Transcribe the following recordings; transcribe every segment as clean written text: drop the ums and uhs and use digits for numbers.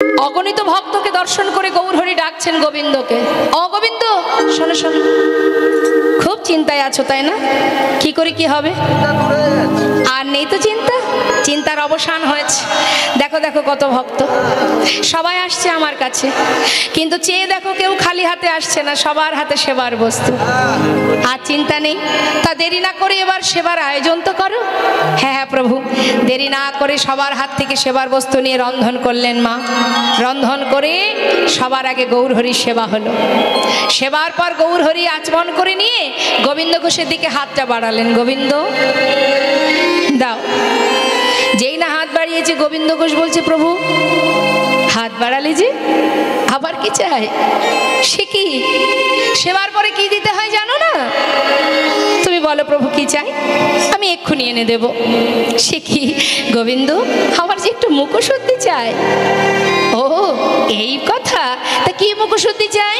অগণিত ভক্তকে দর্শন করে গৌরহরি ডাকছেন গোবিন্দকে, ও গোবিন্দ শোনো শোনো, খুব চিন্তায় আছো তাই না? কি করে কি হবে? আর নেই তো চিন্তা, চিন্তার অবসান হয়েছে। দেখো দেখো কত ভক্ত, সবাই আসছে আমার কাছে, কিন্তু চেয়ে দেখো কেউ খালি হাতে আসছে না, সবার হাতে সেবার বস্তু। আর চিন্তা নেই, তা দেরি না করে এবার সেবার আয়োজন তো করো। হ্যাঁ হ্যাঁ প্রভু, দেরি না করে সবার হাত থেকে সেবার বস্তু নিয়ে রন্ধন করলেন মা। রন্ধন করে সবার আগে গৌরহরির সেবা হলো। সেবার পর গৌরহরি আচমন করে নিয়ে গোবিন্দ ঘোষের দিকে হাতটা বাড়ালেন, গোবিন্দ দাও। যেই না হাত বাড়িয়েছে গোবিন্দ ঘোষ বলছে, প্রভু হাত বাড়ালে যে আবার কি চাই? সে কি সেবার পরে কি দিতে হয় জানো না? তুমি বলো প্রভু কি চাই, আমি এক্ষুনি এনে দেব। সে কি গোবিন্দ, আমার যে একটু মুখশুদ্ধি চাই। ও এই কথা, তা কি মুখশুদ্ধি চাই?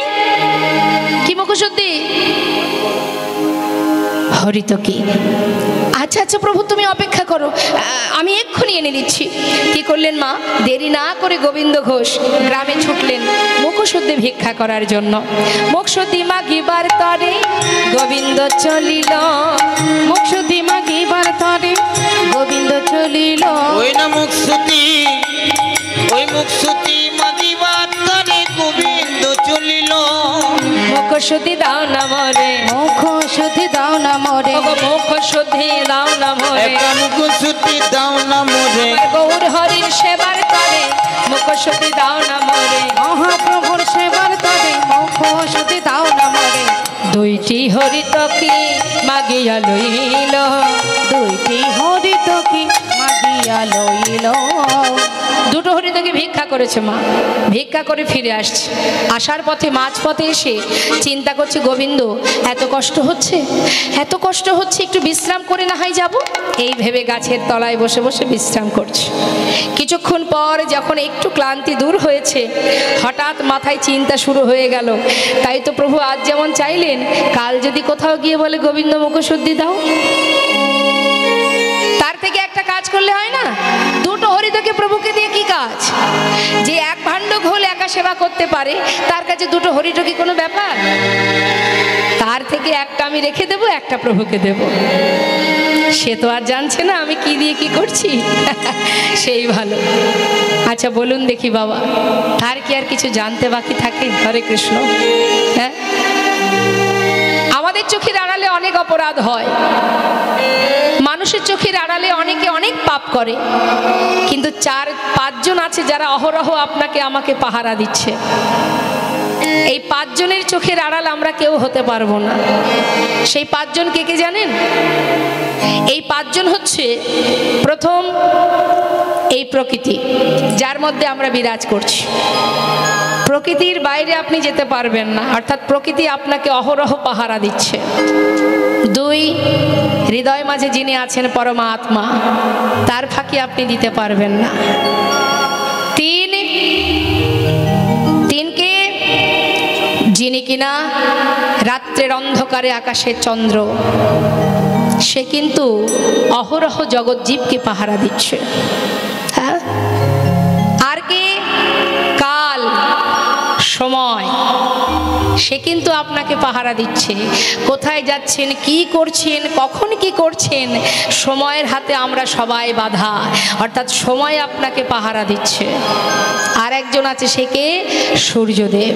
কি মুখশুদ্ধি? হরিত কি? আচ্ছা আচ্ছা প্রভু তুমি অপেক্ষা করো, আমি এক্ষুনি এনে দিচ্ছি। কি করলেন মা? দেরি না করে গোবিন্দ ঘোষ গ্রামে ছুটলেন মুখশুদ্ধি ভিক্ষা করার জন্য। মুখশুদ্ধি মাগিবার তরে গোবিন্দ চলিল, মুখশুদ্ধি মাগিবার তরে গোবিন্দ চলিল। ওই না মুখশুদ্ধি, ওই মুখশুদ্ধি মাগিবার তরে গোবিন্দ চলিল। মুখশুদ্ধি দাও না মোরে, মুখশুদ্ধি দাও না মোরে, মুখশুদ্ধি দাও না মোরে, মুখশুদ্ধি দাও না মোরে। গৌর হরির সেবার তরে মুখশুদ্ধি দাও না মোরে, মহাপ্রভুর সেবার তরে মুখশুদ্ধি দাও না মোরে। দুইটি হরিত কি মাগিয়া লইল, দুইটি হরিত কি মাগিয়া লইল। দুটো হরিতকে ভিক্ষা করেছে মা, ভিক্ষা করে ফিরে আসছে। আসার পথে মাঝপথে এসে চিন্তা করছে, গোবিন্দ এত কষ্ট হচ্ছে, এত কষ্ট হচ্ছে, একটু বিশ্রাম করে না হয় যাব। এই ভেবে গাছের তলায় বসে বসে বিশ্রাম করছে। কিছুক্ষণ পর যখন একটু ক্লান্তি দূর হয়েছে, হঠাৎ মাথায় চিন্তা শুরু হয়ে গেল, তাই তো প্রভু আজ যেমন চাইলেন, কাল যদি কোথাও গিয়ে বলে গোবিন্দ মুখশুদ্ধি দাও, তার থেকে একটা কাজ করলে হয় না? দুটো হরিতকে প্রভুকে দিয়ে কি কাজ? যে এক ভাণ্ড ঘোল একা সেবা করতে পারে, তার কাছে দুটো হরিত কি কোনো ব্যাপার? তার থেকে একটা আমি রেখে দেব, একটা প্রভুকে দেব। সে তো আর জানছে না আমি কি দিয়ে কি করছি, সেই ভালো। আচ্ছা বলুন দেখি বাবা, তার কি আর কিছু জানতে বাকি থাকে? হরে কৃষ্ণ। হ্যাঁ, আমাদের চোখের আড়ালে অনেক অপরাধ হয়, মানুষের চোখের আড়ালে অনেকে অনেক পাপ করে, কিন্তু 4-5 জন আছে যারা অহরহ আপনাকে আমাকে পাহারা দিচ্ছে। এই 5 জনের চোখের আড়াল আমরা কেউ হতে পারবো না। সেই 5 জন কে কে জানেন? এই 5 জন হচ্ছে, প্রথম এই প্রকৃতি যার মধ্যে আমরা বিরাজ করছি। প্রকৃতির বাইরে আপনি যেতে পারবেন না, অর্থাৎ প্রকৃতি আপনাকে অহরহ পাহারা দিচ্ছে। 2 হৃদয় মাঝে যিনি আছেন পরমাত্মা, তার ফাঁকি আপনি দিতে পারবেন না। 3 কে যিনি কিনা রাত্রের অন্ধকারে আকাশের চন্দ্র, সে কিন্তু অহরহ জগৎজীবকে পাহারা দিচ্ছে। হ্যাঁ, আর কে? কাল, সময়, সে কিন্তু আপনাকে পাহারা দিচ্ছে। কোথায় যাচ্ছেন, কি করছেন, কখন কি করছেন, সময়ের হাতে আমরা সবাই বাঁধা, অর্থাৎ সময় আপনাকে পাহারা দিচ্ছে। আর একজন আছে, সে কে? সূর্যদেব।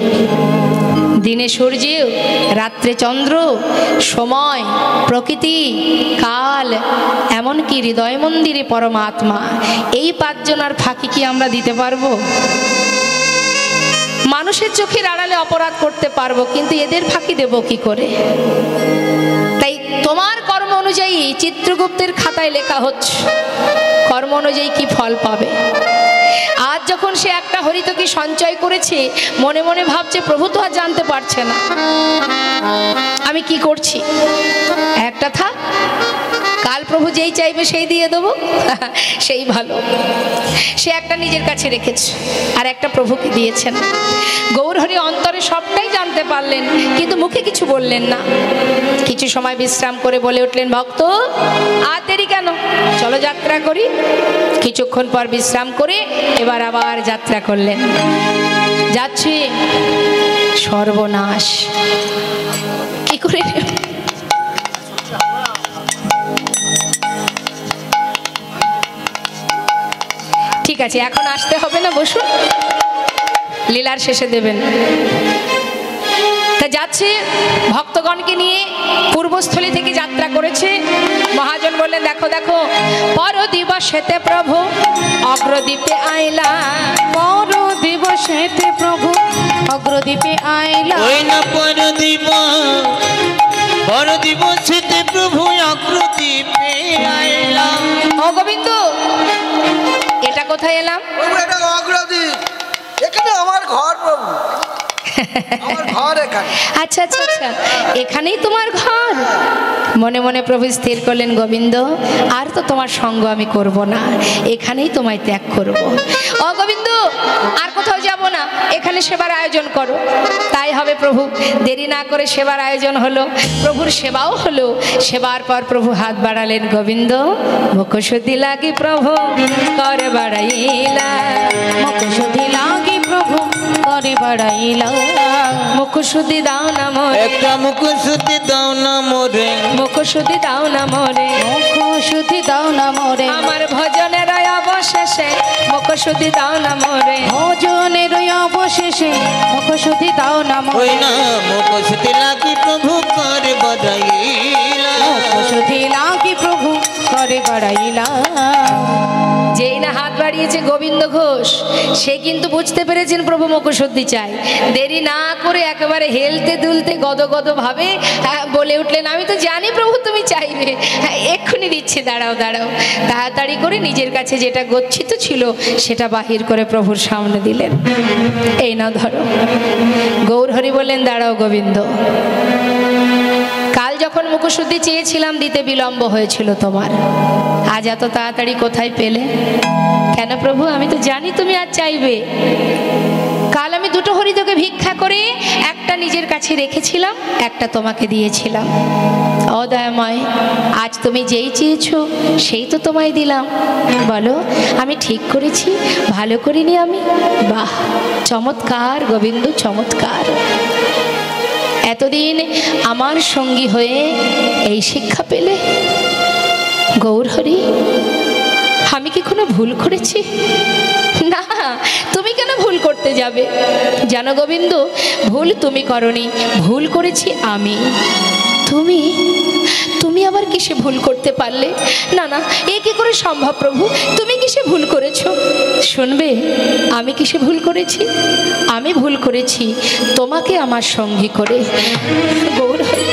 দিনে সূর্য, রাত্রে চন্দ্র, সময়, প্রকৃতি, কাল, এমনকি হৃদয় মন্দিরে পরমাত্মা। এই 5 জনের ফাঁকি কি আমরা দিতে পারবো? মানুষের চোখের আড়ালে অপরাধ করতে পারবো, কিন্তু এদের ফাঁকি দেব কি করে? তাই তোমার কর্ম অনুযায়ী চিত্রগুপ্তের খাতায় লেখা হচ্ছে, কর্ম অনুযায়ী কি ফল পাবে। আজ যখন সে একটা হরিতকি সঞ্চয় করেছে, মনে মনে ভাবছে প্রভু তো আর জানতে পারছে না আমি কি করছি, একটা থাক, কাল প্রভু যেই চাইবে সেই দিয়ে দেবো, সেই ভালো। সে একটা নিজের কাছে রেখেছে, আর একটা প্রভুকে দিয়েছেন। গৌরহরি অন্তরে সবটাই জানতে পারলেন, কিন্তু মুখে কিছু বললেন না। কিছু সময় বিশ্রাম করে বলে উঠলেন, ভক্ত আর দেরি কেন, চলো যাত্রা করি। কিছুক্ষণ পর বিশ্রাম করে এবার আবার যাত্রা করলেন। যাচ্ছি, সর্বনাশ, কি করে ঠিক আছে, এখন আসতে হবে না, বসুন, লীলার শেষে দেবেন। তা যাচ্ছে, ভক্তগণকে নিয়ে পূর্বস্থলী থেকে যাত্রা করেছে। মহাজন বললেন, দেখো দেখো, পর দিবসেতে প্রভু অগ্রদ্বীপে আইলা, পর দিবসেতে প্রভু অগ্রদ্বীপে আইলা, ওই না পর দিবসেতে প্রভু অগ্রদ্বীপে আইলা। ও গোবিন্দ, এটা কোথায় এলাম? প্রভু এটা অগ্রদ্বীপ, এখানে আমার ঘর প্রভু, আমার ঘর এখানে। আচ্ছা আচ্ছা আচ্ছা, এখানেই তোমার ঘর। মনে মনে প্রভু স্থির করলেন, গোবিন্দ আর তো তোমার সঙ্গ আমি করব না, এখানেই তোমায় ত্যাগ করব। ও গোবিন্দ, আর কোথাও যাব না, এখানে সেবার আয়োজন করো। তাই হবে প্রভু। দেরি না করে সেবার আয়োজন হলো, প্রভুর সেবাও হলো। সেবার পর প্রভু হাত বাড়ালেন, গোবিন্দ মুখশুদ্ধি লাগি প্রভু করে বাড়াইলা, মুখশুদ্ধি লাগি প্রভু করে বাড়াইলা, মুখশুদ্ধি দাও না মোরে, একটা মুখশুদ্ধি দাও না মোরে, মুখশুদ্ধি দাও না মোরে, মুখশুদ্ধি দাও না মোরে, আমার ভজনের অবশেষে মুখশুদ্ধি দাও না মোরে, ভোজনের অবশেষে মুখশুদ্ধি দাও না ওই মোরে, না মুখশুদ্ধি লাগি প্রভু করে বাড়াইলা, মুখশুদ্ধি লাগি প্রভু করে বাড়াইলা। যেই না হাত বাড়িয়েছে গোবিন্দ ঘোষ, সে কিন্তু বুঝতে পেরেছেন প্রভু মুখশুদ্ধি চাই। দেরি না করে একেবারে হেলতে দুলতে গদগদ ভাবে বলে উঠলেন, আমি তো জানি প্রভু তুমি চাইবে, এক্ষুনি দিচ্ছি, দাঁড়াও দাঁড়াও। তাড়াতাড়ি করে নিজের কাছে যেটা গচ্ছিত ছিল সেটা বাহির করে প্রভুর সামনে দিলেন। এই নাও ধরো। গৌরহরি বললেন, দাঁড়াও গোবিন্দ, কাল যখন মুখশুদ্ধি চেয়েছিলাম দিতে বিলম্ব হয়েছিল তোমার, আজ এত তাড়াতাড়ি কোথায় পেলে? কেন প্রভু, আমি তো জানি তুমি আজ চাইবে। কাল আমি দুটো হরি তোকে ভিক্ষা করে একটা নিজের কাছে রেখেছিলাম, একটা তোমাকে দিয়েছিলাম। ও দয়াময়, আজ তুমি যেই চেয়েছো সেই তো তোমায় দিলাম। বলো আমি ঠিক করেছি, ভালো করিনি আমি? বাহ, চমৎকার গোবিন্দ, চমৎকার। এতদিন আমার সঙ্গী হয়ে এই শিক্ষা পেলে? গৌরহরি, আমি কি কোনো ভুল করেছি? না, তুমি কেন ভুল করতে যাবে? জানো গোবিন্দ, ভুল তুমি করনি, ভুল করেছি আমি। তুমি তুমি আবার কিসে ভুল করতে পারলে? না না, এ কি করে সম্ভব প্রভু? তুমি কিসে ভুল করেছো? শুনবে আমি কিসে ভুল করেছি? আমি ভুল করেছি তোমাকে আমার সঙ্গী করে। গৌরহরি,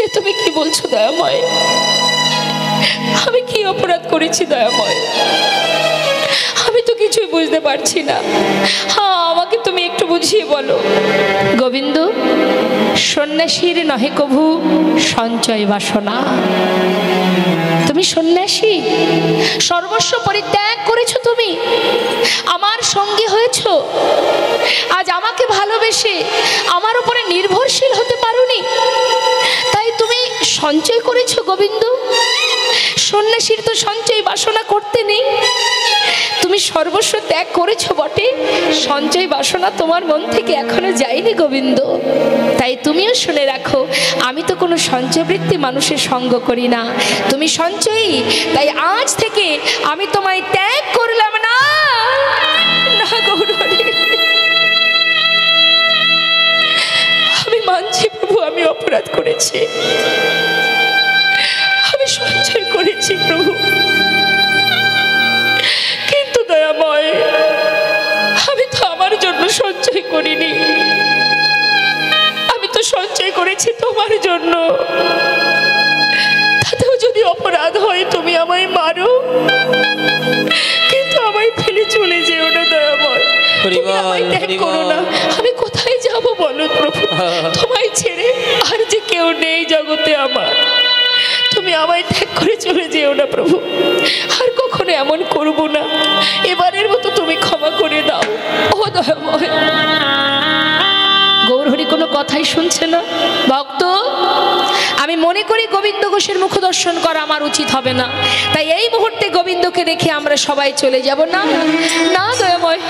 এ তুমি কি বলছো দয়াময়? আমি কি অপরাধ করেছি দয়াময়? আমি তো কিছুই বুঝতে পারছি না। হ্যাঁ, আমাকে তুমি একটু বুঝিয়ে বলো। গোবিন্দ, সন্ন্যাসীর নহে কভু সঞ্চয় বাসনা। তুমি সন্ন্যাসী, সর্বস্ব পরিত্যাগ করেছো, তুমি আমার সঙ্গী হয়েছো। আজ আমাকে ভালোবেসে আমার উপরে নির্ভরশীল হতে পারোনি, তাই তুমি সঞ্চয় করেছো গোবিন্দ। সন্ন্যাসীর তো সঞ্চয় বাসনা করতে নেই। তুমি সর্বস্ব ত্যাগ করেছো বটে, সঞ্চয় বাসনা তোমার মন থেকে এখনো যায়নি গোবিন্দ। তাই তুমিও শুনে রাখো, আমি তো কোনো সঞ্চয়বৃত্তি মানুষের সঙ্গ করি না। তুমি সঞ্চয়ী, তাই আজ থেকে আমি তোমায় ত্যাগ করলাম না। না গৌরহরি, আমি মানছি প্রভু, আমি অপরাধ করেছি, আমি সঞ্চয় করেছি প্রভু। কিন্তু দয়াময়, আমি তো আমার জন্য সঞ্চয় করিনি, আমি তো সঞ্চয় করেছি তোমার জন্য। তাতেও যদি অপরাধ হয় তুমি আমায় মারো, কিন্তু আমায় ফেলে চলে যেও না দয়াময়। তুমি আমায় ত্যাগ করো না। আমি কোথায় যাব বলো প্রভু? তোমায় ছেড়ে আর যে কেউ নেই জগতে আমার। তুমি আমায় ত্যাগ করে চলে যেও না প্রভু, আর কখনো এমন করব না। এবারের মতো তুমি ক্ষমা করে দাও ও দয়াময়। গৌরহরি কোনো কথাই শুনছে না। ভক্ত, আমি মনে মনে করি গোবিন্দ ঘোষের মুখ দর্শন করা আমার উচিত হবে না, তাই এই মুহূর্তে গোবিন্দকে রেখে আমরা সবাই চলে যাব। না না দয়াময়,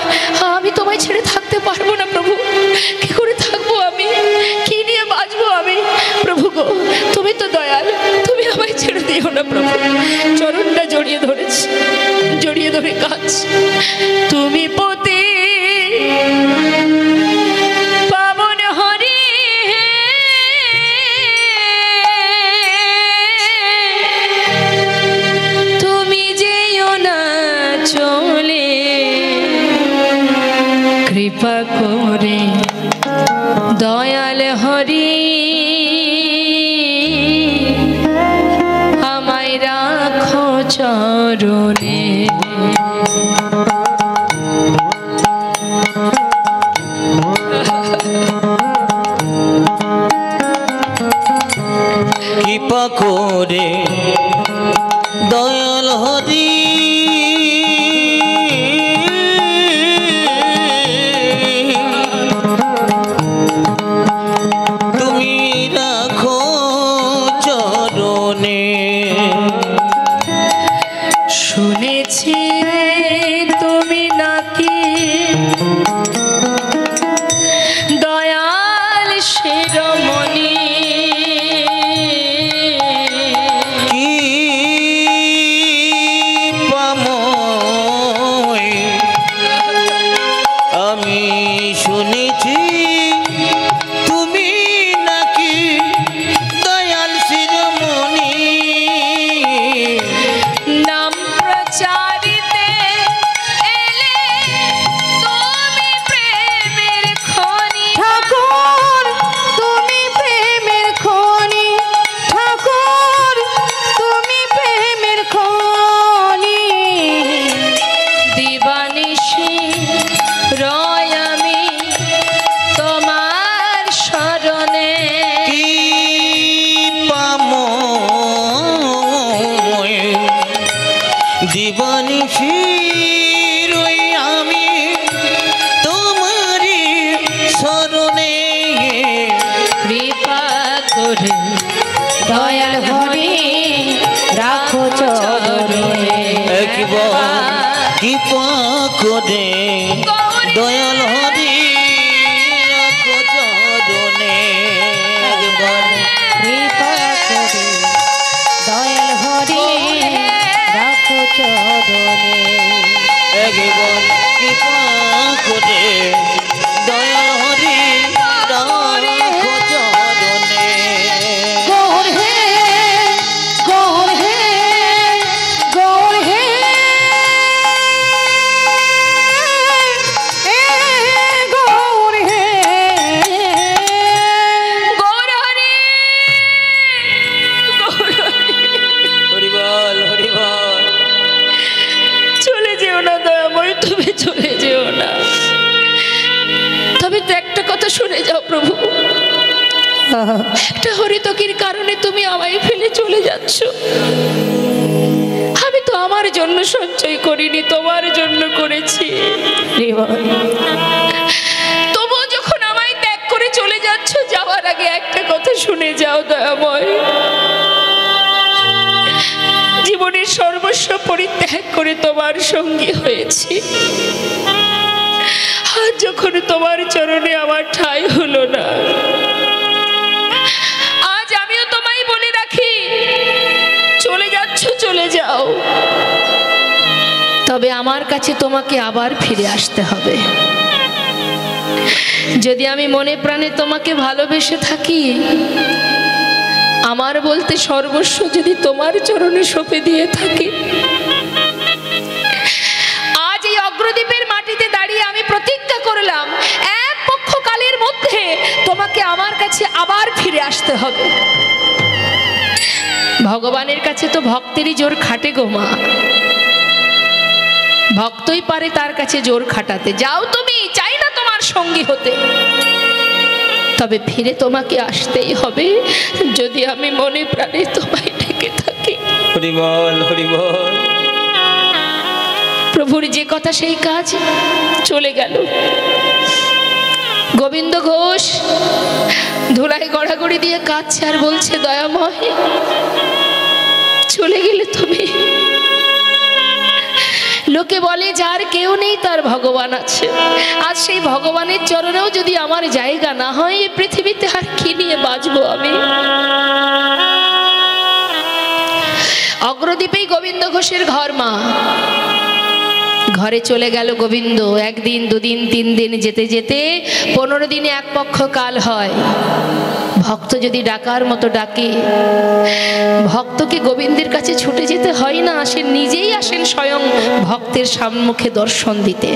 আমি তোমায় ছেড়ে থাকতে পারবো না প্রভু। কি করে থাকবো আমি, কি নিয়ে বাঁচবো আমি? প্রভু গো, তুমি তো দয়াল, তুমি আমায় ছেড়ে দিও না প্রভু। চরণটা জড়িয়ে ধরেছি, জড়িয়ে ধরে কাজ। তুমি পতি পাবন হরি, তুমি যেও না চলে, কৃপা করে দয়াল হরি আমায় রাখো চরণে। কৃপা করে দয়াল হরি তুমি রাখো চরণে। শুনেছি তুমি নাকি দয়াল শিরোমণি, কি পাময় আমি শুনেছি তুমি নাকি দয়াল শিরোমণি। নাম প্রচারিতে এলে তুমি প্রেমের খনি। ঠাকুর তুমি প্রেমের খনি, ঠাকুর তুমি প্রেমের খনি। দিবানিশি রয় আমি তোমার শরণে। কি পাময় দিবানিশি রই আমি তোমারি শরণে। কৃপা করে দয়াল হরি রাখো চরণে। একবার কৃপা করে দয়াল হরি রাখো চরণে। একবার কৃপা করে দয়াল হরি রাখো চরণে। একবার কৃপা করে দয়াল হরি রাখো চরণে। গৌর হে, গৌর হে, গৌর হে, গৌর হে। গৌর হরি, গৌর হরি। হরিবল হরিবল। চলে যেও না দয়াময়, তুমি চলে যেও না। তবে তো একটা কথা শুনে যাও প্রভু, একটা হরিতকির কারণে তুমি আমায় ফেলে চলে যাচ্ছ। আমি তো আমার জন্য সঞ্চয় করিনি, তোমার জন্য করেছি। তবুও যখন আমায় ত্যাগ করে চলে যাচ্ছ, যাওয়ার আগে একটা কথা শুনে যাও দয়াময়। জীবনের সর্বস্ব পরিত্যাগ করে তোমার সঙ্গী হয়েছি, আর যখন তোমার চরণে আমার ঠাঁই হলো না, আজ আমিও তোমায় বলে রাখি, চলে যাচ্ছ চলে যাও, তবে আমার কাছে তোমাকে আবার ফিরে আসতে হবে। যদি আমি মনে প্রাণে তোমাকে ভালোবেসে থাকি, আমার বলতে সর্বস্ব যদি তোমার চরণে সঁপে দিয়ে থাকি, আজ এই অগ্রদ্বীপের মাটিতে দাঁড়িয়ে আমি প্রতিজ্ঞা করলাম, এক পক্ষকালের মধ্যে তোমাকে আমার কাছে আবার ফিরে আসতে হবে। ভগবানের কাছে তো ভক্তেরই জোর খাটে গো মা, ভক্তই পারে তার কাছে জোর খাটাতে। যাও তুমি, চাই না তোমার সঙ্গী হতে, তবে ফিরে তোমাকে আসতেই হবে, যদি আমি মনে প্রাণে তোমায় ডেকে থাকি। হরিবল হরিবল। প্রভুর যে কথা সেই কাজ, চলে গেল। গোবিন্দ ঘোষ ধুলায় গড়াগড়ি দিয়ে কাঁদছে আর বলছে, দয়াময় চলে গেলে তুমি। লোকে বলে যার কেউ নেই তার ভগবান আছে। আজ সেই ভগবানের চরণেও যদি আমার জায়গা না হয়, এই পৃথিবীতে আর কি নিয়ে বাঁচবো আমি? অগ্রদ্বীপেই গোবিন্দ ঘোষের ঘর মা। ঘরে চলে গেল গোবিন্দ। একদিন, দুদিন, 3 দিন যেতে যেতে 15 দিনে এক পক্ষ কাল হয়। ভক্ত যদি ডাকার মতো ডাকে, ভক্তকে গোবিন্দের কাছে ছুটে যেতে হয় না, আসেন নিজেই, আসেন স্বয়ং ভক্তের সম্মুখে দর্শন দিতে।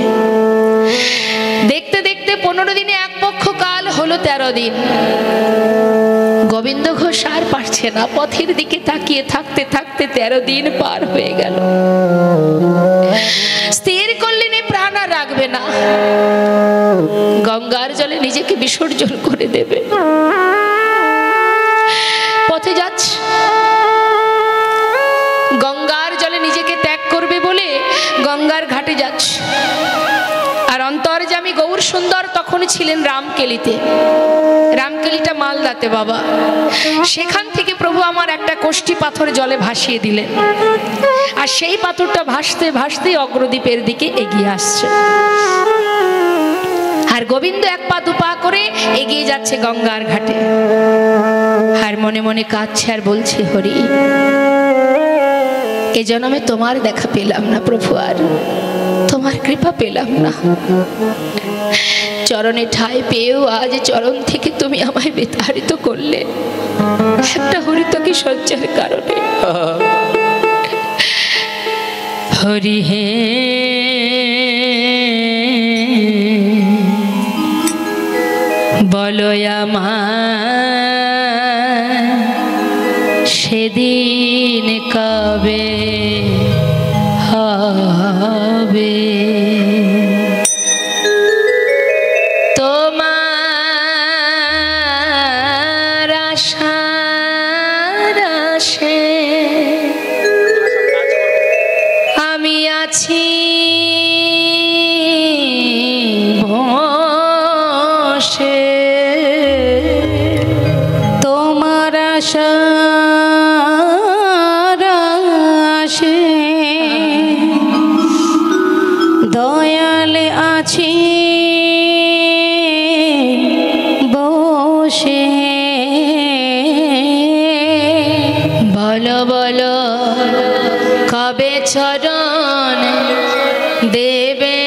দেখতে দেখতে 15 দিনে এক পক্ষ কাল হলো 13 দিন। গোবিন্দ ঘোষ আর পারছে না, পথের দিকে তাকিয়ে থাকতে থাকতে 13 দিন পার হয়ে গেল। স্থির করলেন প্রাণ আর রাখবে না, গঙ্গার জলে নিজেকে বিসর্জন করে দেবে। পথে যাচ্ছে, গঙ্গার জলে নিজেকে ত্যাগ করবে বলে গঙ্গার ঘাটে যাচ্ছে। আর অন্তর্যামী গৌর সুন্দর তখন ছিলেন রামকেলিতে। রামকেলিটা মালদাতে বাবা। সেখান থেকে প্রভু আমার একটা কোষ্ঠী পাথর জলে ভাসিয়ে দিলেন। আর সেই পাথরটা ভাসতে ভাসতে অগ্রদ্বীপের দিকে এগিয়ে আসছে। আর গোবিন্দ 1 পা 2 পা করে এগিয়ে যাচ্ছে গঙ্গার ঘাটে। আর মনে মনে কাঁদছে আর বলছে, হরি এ জন্মে তোমার দেখা পেলাম না প্রভু, আর তোমার কৃপা পেলাম না। চরণে ঠাঁই পেয়েও আজ চরণ থেকে তুমি আমায় বিতাড়িত করলে একটা হরিতকি সজ্জার কারণে। হরি হে বলো আমায় সেদিন কবে হবে তোমার আশার আশে আমি আছি বসে। তোমার আশা দয়ালে আছি বসে। বলো বলো কবে চরণ দেবে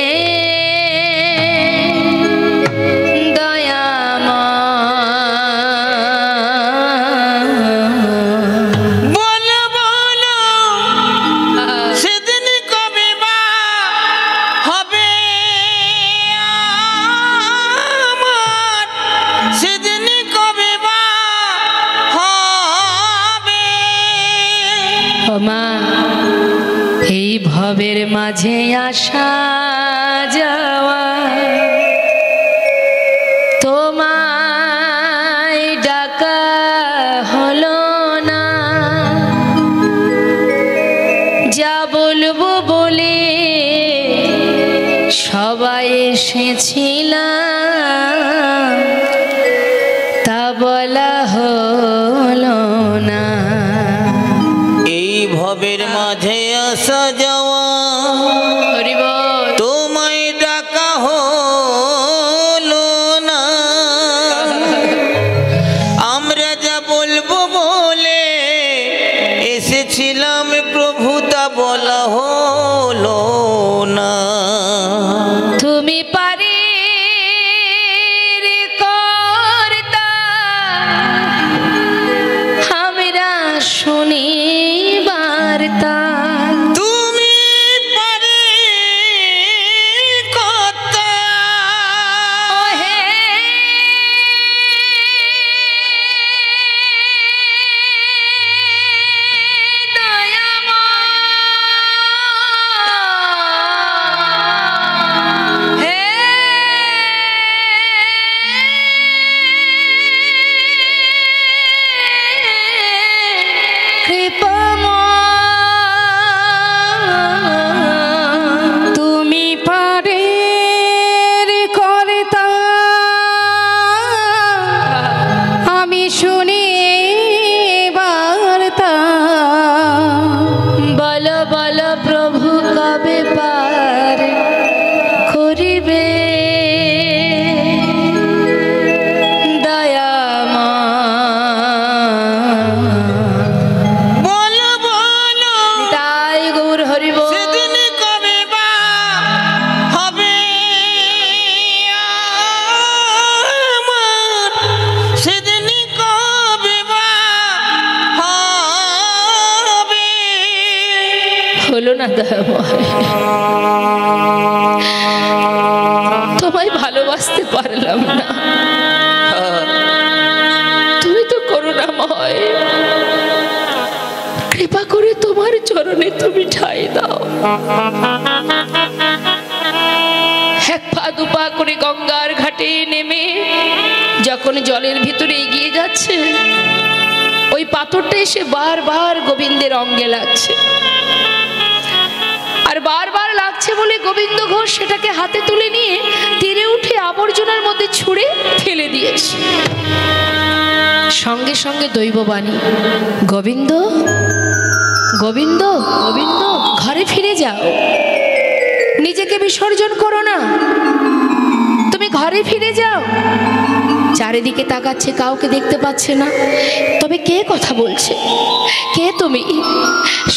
এই ভবের মাঝে আসা যাওয়া তোমায় ডাকা হলো না। যা বলবো বলে সবাই এসেছিলাম, তা বলা হলো না। এই ভবের মাঝে আসা যাওয়া তোমায় ডাকা হলো না। আমরা যা বলবো বলে এসেছিলাম প্রভু, তা বলা হলো না। তুমি পারে কর্তা আমরা শুনি বার্তা, পারলাম না। তুমি তো করুণাময়, কৃপা করে তোমার চরণে তুমি ঠাঁই দাও। এক পা দুপা করে গঙ্গার ঘাটে নেমে যখন জলের ভিতরে এগিয়ে যাচ্ছে, ওই পাথরটা এসে বারবার গোবিন্দের অঙ্গে লাগছে। আর বারবার লাগছে বলে গোবিন্দ ঘোষ সেটাকে হাতে তুলে নিয়ে তীরে উঠে আবর্জনার মধ্যে ছুঁড়ে ফেলে দিয়েছে। সঙ্গে সঙ্গে দৈববাণী, গোবিন্দ গোবিন্দ গোবিন্দ, ঘরে ফিরে যাও, নিজেকে বিসর্জন করো না, তুমি ঘরে ফিরে যাও। চারিদিকে তাকাচ্ছে, কাউকে দেখতে পাচ্ছে না। তবে কে কথা বলছে? কে তুমি?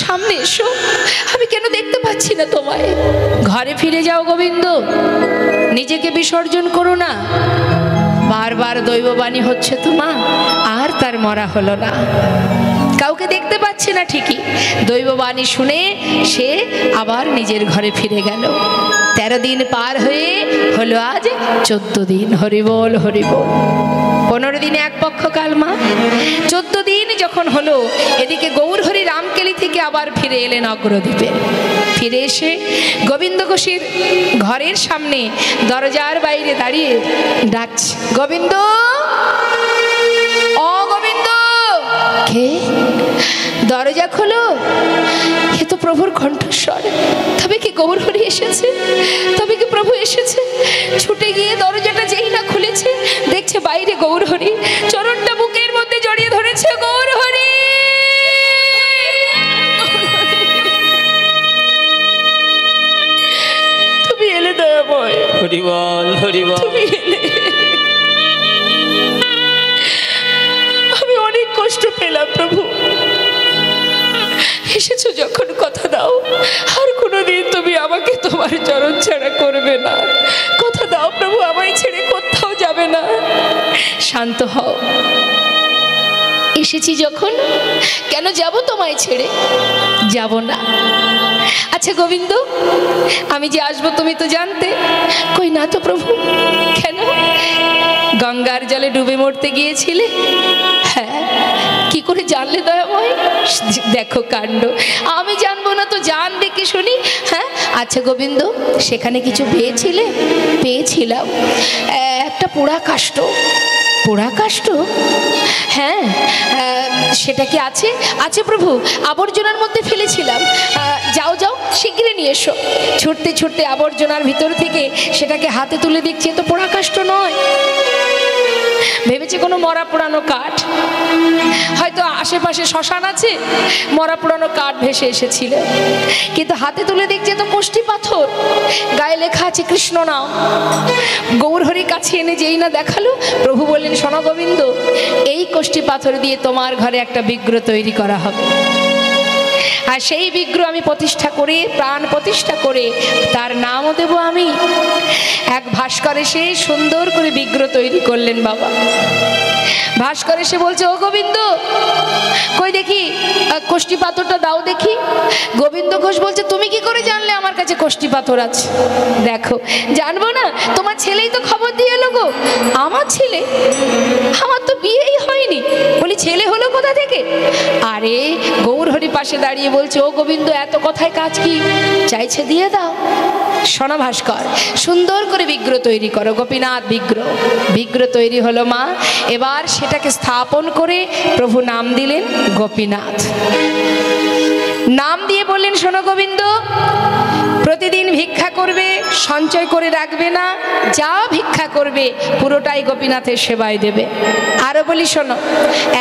সামনে এসো, আমি কেন দেখতে পাচ্ছি না তোমায়? ঘরে ফিরে যাও গোবিন্দ, নিজেকে বিসর্জন করো না। বারবার দৈববাণী হচ্ছে তো মা, আর তার মরা হলো না। কাউকে দেখতে পাচ্ছে না ঠিকই, দৈববাণী শুনে সে আবার নিজের ঘরে ফিরে গেল। 13 দিন পার হয়ে হলো আজ 14 দিন। হরিবোল হরিবোল। 15 দিনে এক পক্ষ কাল মা, 14 দিন যখন হলো, এদিকে গৌরহরি রামকেলি থেকে আবার ফিরে এলেন অগ্রদ্বীপে। ফিরে এসে গোবিন্দ ঘোষের ঘরের সামনে দরজার বাইরে দাঁড়িয়ে ডাকছে, গোবিন্দ, ও গোবিন্দ। কে? দরজা খোলো। এ তো প্রভুর কণ্ঠস্বর। তবে কি গৌরহরি এসেছে? তবে কি প্রভু এসেছে? ছুটে গিয়ে দরজাটা যেই না খুলেছে, দেখছে বাইরে গৌরহরি, চরণটা বুকের মধ্যে জড়িয়ে ধরেছে। গৌরহরি, তুমি এলে দয়াময়। হরিবল হরিবল। তুমি এলে, আমি অনেক কষ্ট পেলাম প্রভু। এসেছো যখন কথা দাও, আর কোনোদিন তুমি আমাকে তোমার চরণ ছাড়া করবে না। কথা দাও প্রভু, আমায় ছেড়ে কোথাও যাবে না। শান্ত হও। এসেছি যখন, কেন যাব তোমায় ছেড়ে? যাব না। আচ্ছা গোবিন্দ, আমি যে আসবো তুমি তো জানতে? কই না তো প্রভু। কেন? গঙ্গার জলে ডুবে মরতে গিয়েছিলে? হ্যাঁ। কি করে জানলে দয়াময়? দেখো কাণ্ড। আমি জানবো না তো জানবে কি শুনি? হ্যাঁ। আচ্ছা গোবিন্দ, সেখানে কিছু পেয়েছিলে? পেয়েছিলাম একটা পোড়া কাষ্ঠ। পোড়া কাষ্ঠ? হ্যাঁ। সেটা কি আছে? আছে প্রভু, আবর্জনার মধ্যে ফেলেছিলাম। যাও যাও, শীঘ্রই নিয়ে এসো। ছুটতে ছুটতে আবর্জনার ভিতর থেকে সেটাকে হাতে তুলে দেখছি, তো পোড়া কাষ্ঠ নয়। ভেবেছি কোনো মরা পোড়ানো কাঠ, হয়তো আশেপাশে শ্মশান আছে, মরা পোড়ানো কাঠ ভেসে এসেছিল। কিন্তু হাতে তুলে দেখছি তো কোষ্ঠী পাথর, গায়ে লেখা আছে কৃষ্ণ নাম। গৌরহরি কাছে এনে যেই না দেখালো, প্রভু বললেন, শোনো গোবিন্দ, এই কোষ্ঠী পাথর দিয়ে তোমার ঘরে একটা বিগ্রহ তৈরি করা হবে। আর সেই বিগ্রহ আমি প্রতিষ্ঠা করে, প্রাণ প্রতিষ্ঠা করে তার নামও দেব আমি। এক ভাস্কর এসে সুন্দর করে বিগ্রহ তৈরি করলেন বাবা। ভাস্কর এসে বলছে, ও গোবিন্দ, কই দেখি কোষ্ঠী পাথরটা দাও দেখি। গোবিন্দ ঘোষ বলছে, তুমি কি করে জানলে আমার কাছে কোষ্ঠী পাথর আছে? দেখো, জানবো না? তোমার ছেলেই তো খবর দিয়ে এলো গো। আমার ছেলে? আমার তো বিয়েই হয়নি। বলি, ছেলে হলো কোথা থেকে? আরে গৌরহরি পাশে দাঁড়িয়ে বলছে, ও গোবিন্দ, এত কথায় কাজ কি? চাইছে দিয়ে দাও। শোনো ভাস্কর, সুন্দর করে বিগ্রহ তৈরি করো, গোপীনাথ বিগ্রহ। বিগ্রহ তৈরি হলো মা। এবার সেটাকে স্থাপন করে প্রভু নাম দিলেন গোপীনাথ। নাম দিয়ে বললেন, শোনো গোবিন্দ, প্রতিদিন ভিক্ষা করবে, সঞ্চয় করে রাখবে না। যা ভিক্ষা করবে পুরোটাই গোপীনাথের সেবায় দেবে। আরো বলি, শোনো,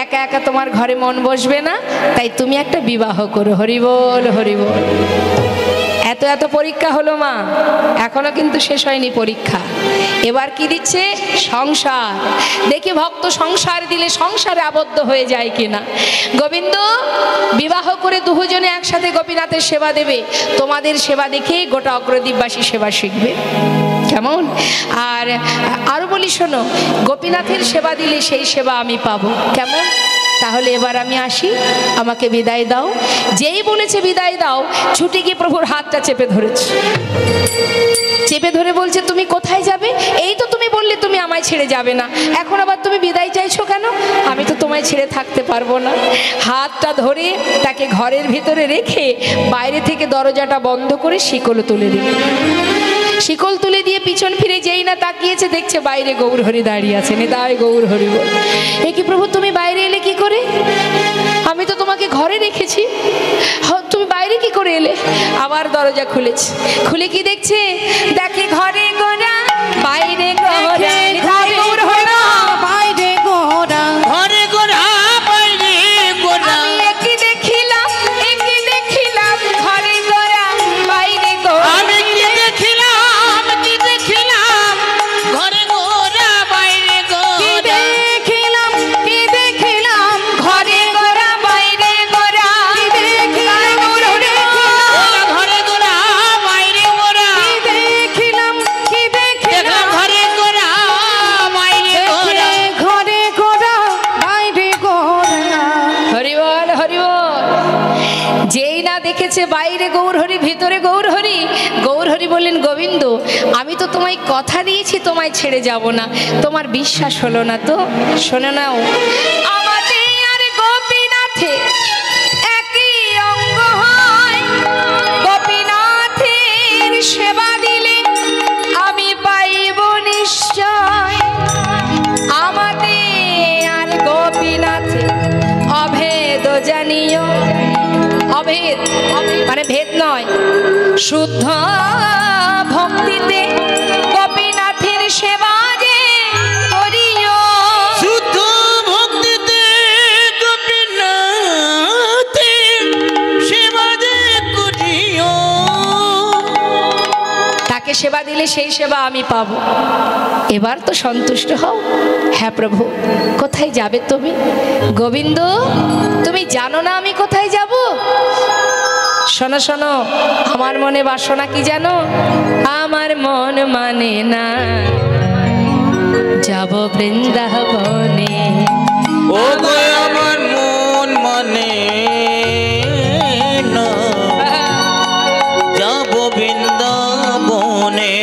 একা একা তোমার ঘরে মন বসবে না, তাই তুমি একটা বিবাহ করো। হরিবোল হরিবোল। এত এত পরীক্ষা হলো মা, এখনো কিন্তু শেষ হয়নি পরীক্ষা। এবার কি দিচ্ছে? সংসার। দেখি ভক্ত সংসার দিলে সংসারে আবদ্ধ হয়ে যায় কিনা। গোবিন্দ, বিবাহ করে দুজনে একসাথে গোপীনাথের সেবা দেবে। তোমাদের সেবা দেখেই গোটা অগ্রদ্বীপবাসী সেবা শিখবে। কেমন? আর আরো বলি, শোনো, গোপীনাথের সেবা দিলে সেই সেবা আমি পাবো। কেমন? তাহলে এবার আমি আসি, আমাকে বিদায় দাও। যেই বলেছে বিদায় দাও, ছুটে গিয়ে প্রভুর হাতটা চেপে ধরেছে। চেপে ধরে বলছে, তুমি কোথায় যাবে? এই তো তুমি বলে বললে তুমি আমায় ছেড়ে যাবে না, এখন আবার তুমি বিদায় চাইছো কেন? আমি তো তোমায় ছেড়ে থাকতে পারবো না। হাতটা ধরে তাকে ঘরের ভিতরে রেখে বাইরে থেকে দরজাটা বন্ধ করে শিকল তুলে দিল। শিকল তুলে দিয়ে পিছন ফিরে যেই না তাকিয়েছে, দেখছে বাইরে গৌরহরি দাঁড়িয়ে আছে। নিতাই গৌরহরি বল, এ কি প্রভু, তুমি বাইরে এলে কি করে? আমি তো তোমাকে ঘরে রেখেছি, তুমি বাইরে কি করে এলে? আবার দরজা খুলেছে, খুলে কি দেখছে? দেখে ঘরে গোরা বাইরে গোরা, নিতাই গৌরহরি বাইরে গোরা, ঘরে গোরা বাইরে গোরা, আমি একই দেখিলাম, একই দেখিলাম, ঘরে গোরা বাইরে গোরা। আমি কি দেখিলাম, কি দেখিলাম, ঘরে গোরা বাইরে কি গোরা, দেখিলাম, কি দেখিলাম, ঘরে গোরা বাইরে গোরা, কি দেখিলাম, ঘরে গোরা বাইরে গোরা, কি দেখিলাম, কি দেখলাম দেখিলাম, ঘরে গোরা বাইরে গোরা। ঘরে গোরা বাইরে গোরা। হরিবল হরিবল। যেই না দেখেছে বাইরে গৌরহরি, ভিতরে গৌরহরি, গৌরহরি বললেন, গোবিন্দ, আমি তো তোমায় কথা দিয়েছি তোমায় ছেড়ে যাব না, তোমার বিশ্বাস হলো না তো? শোনো নাও, আমাদের আর গোপীনাথে একই অঙ্গ হয়, গোপীনাথের সেবা দিলে আমি পাইব নিশ্চয়। আমাদের আর গোপীনাথে অভেদ জানিও, অভেদ মানে ভেদ নয়, শুদ্ধ ভক্তিতে গোপীনাথের সেবা যে করিও। শুদ্ধ ভক্তিতে গোপীনাথের সেবা যে করিও। তাকে সেবা দিলে সেই সেবা আমি পাবো। এবার তো সন্তুষ্ট হও। হ্যাঁ প্রভু, কোথায় যাবে তুমি? গোবিন্দ, তুমি জানো না আমি কোথায় যাব? শোনো শোনো, আমার মনে বাসনা কি জানো? আমার মন মানে না যাব বৃন্দাবনে। ও গো আমার মন মানে না যাব বৃন্দাবনে।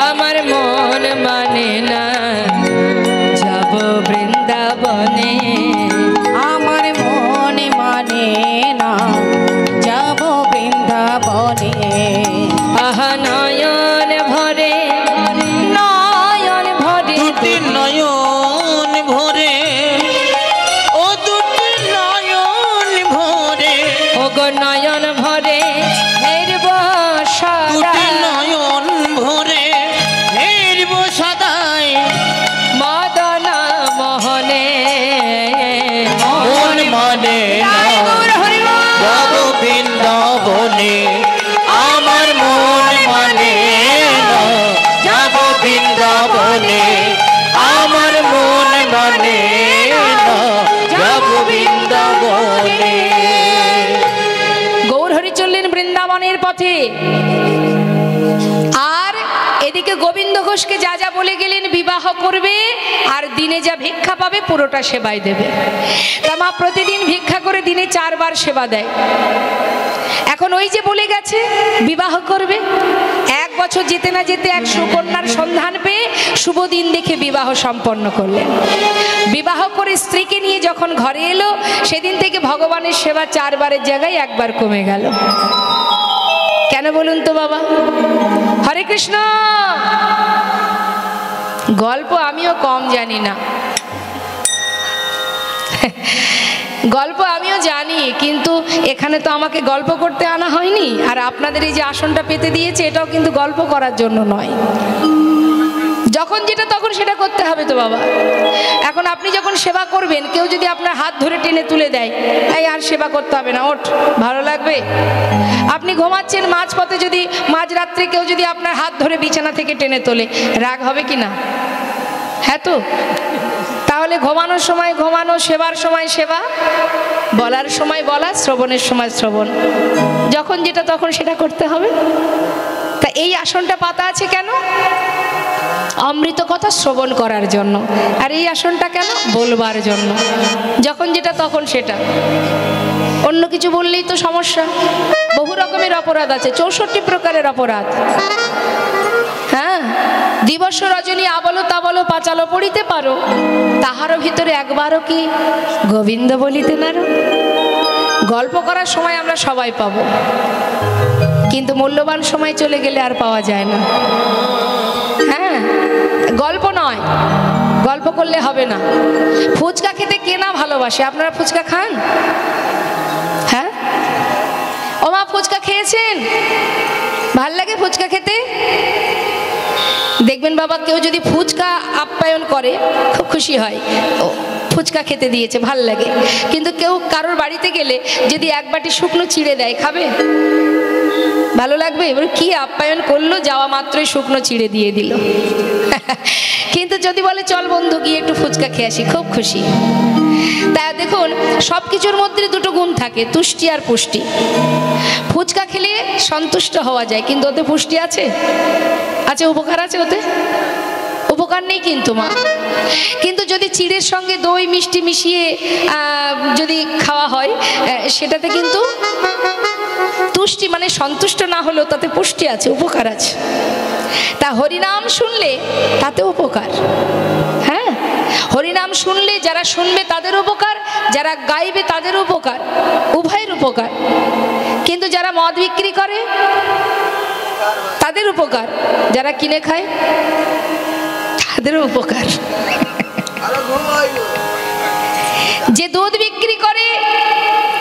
আমার মন মানে না যাব বৃন্দাবনে। আমার মনে মানে না যাব বৃন্দাবনে। আহা নয়ন ভরে, নয়ন ভরে, দুটি নয়ন ভরে, ও দুটি নয়ন ভরে, ও গো নয়ন ভরে হেরব সদা, দুটি নয়ন ভরে হেরব সদাই মদন মোহনে। মন মানে না যাব বৃন্দাবনে। আমার মন মানে না যাব বৃন্দাবনে। আমার মন মানে না যাব বৃন্দাবনে। গৌরহরি চললেন বৃন্দাবনের পথে। আর এদিকে গোবিন্দ ঘোষকে যা যা বলে গেলেন, বিবাহ করবে আর দিনে যা ভিক্ষা পাবে পুরোটা সেবায় দেবে। তা মা প্রতিদিন ভিক্ষা করে দিনে 4 বার সেবা দেয়। এখন ওই যে বলে গেছে বিবাহ করবে, 1 বছর যেতে না যেতে এক সুকন্যার সন্ধান পেয়ে শুভ দিন দেখে বিবাহ সম্পন্ন করলেন। বিবাহ করে স্ত্রীকে নিয়ে যখন ঘরে এলো, সেদিন থেকে ভগবানের সেবা 4 বারের জায়গায় 1 বার কমে গেল। কেন বলুন তো বাবা? হরে কৃষ্ণ। গল্প আমিও কম জানি না, গল্প আমিও জানি, কিন্তু এখানে তো আমাকে গল্প করতে আনা হয়নি। আর আপনাদের এই যে আসনটা পেতে দিয়েছে, এটাও কিন্তু গল্প করার জন্য নয়। যখন যেটা তখন সেটা করতে হবে তো বাবা। এখন আপনি যখন সেবা করবেন, কেউ যদি আপনার হাত ধরে টেনে তুলে দেয়, এই আর সেবা করতে হবে না, ওঠ, ভালো লাগবে? আপনি ঘুমাচ্ছেন, মাঝপথে যদি মাঝরাত্রে কেউ যদি আপনার হাত ধরে বিছানা থেকে টেনে তোলে, রাগ হবে কি না? হ্যাঁ তো। তাহলে ঘুমানোর সময় ঘুমানো, সেবার সময় সেবা, বলার সময় বলা, শ্রবণের সময় শ্রবণ, যখন যেটা তখন সেটা করতে হবে। তা এই আসনটা পাতা আছে কেন? অমৃত কথা শ্রবণ করার জন্য। আর এই আসনটা কেন? বলবার জন্য, যখন যেটা তখন সেটা। অন্য কিছু বললেই তো সমস্যা। বহু রকমের অপরাধ আছে, 64 প্রকারের অপরাধ। হ্যাঁ, দিবস রজনী আবলো তাবলো পাঁচালো পড়িতে পারো, তাহারও ভিতরে একবারও কি গোবিন্দ বলিতে নারো। গল্প করার সময় আমরা সবাই পাবো, কিন্তু মূল্যবান সময় চলে গেলে আর পাওয়া যায় না। হ্যাঁ, গল্প নয়, গল্প করলে হবে না। ফুচকা খেতে কে না ভালোবাসে? আপনারা ফুচকা খান? হ্যাঁ, ও মা ফুচকা খেয়েছেন? ভাল লাগে ফুচকা খেতে? দেখবেন বাবা, কেউ যদি ফুচকা আপ্যায়ন করে খুব খুশি হয়, ও ফুচকা খেতে দিয়েছে, ভাল লাগে। কিন্তু কেউ কারোর বাড়িতে গেলে যদি এক বাটি শুকনো চিড়ে দেয়, খাবে? ভালো লাগবে? এবার কি আপ্যায়ন করলো, যাওয়া মাত্রই শুকনো চিড়ে দিয়ে দিল। কিন্তু যদি বলে চল বন্ধু গিয়ে একটু ফুচকা খেয়ে আসি, খুব খুশি। তাই দেখুন, সব কিছুর মধ্যে দুটো গুণ থাকে, তুষ্টি আর পুষ্টি। ফুচকা খেলে সন্তুষ্ট হওয়া যায়, কিন্তু ওতে পুষ্টি আছে? আছে, উপকার আছে ওতে? উপকার নেই কিন্তু মা। কিন্তু যদি চিড়ের সঙ্গে দই মিষ্টি মিশিয়ে যদি খাওয়া হয়, সেটাতে কিন্তু তুষ্টি, মানে সন্তুষ্ট না হলেও তাতে পুষ্টি আছে, উপকার আছে। তা হরিনাম শুনলে তাতে উপকার। হ্যাঁ, হরিনাম শুনলে যারা শুনবে তাদের উপকার, যারা গাইবে তাদের উপকার, উভয়ের উপকার। কিন্তু যারা মদ বিক্রি করে তাদের উপকার, যারা কিনে খায় তাদেরও উপকার। যে দুধ বিক্রি করে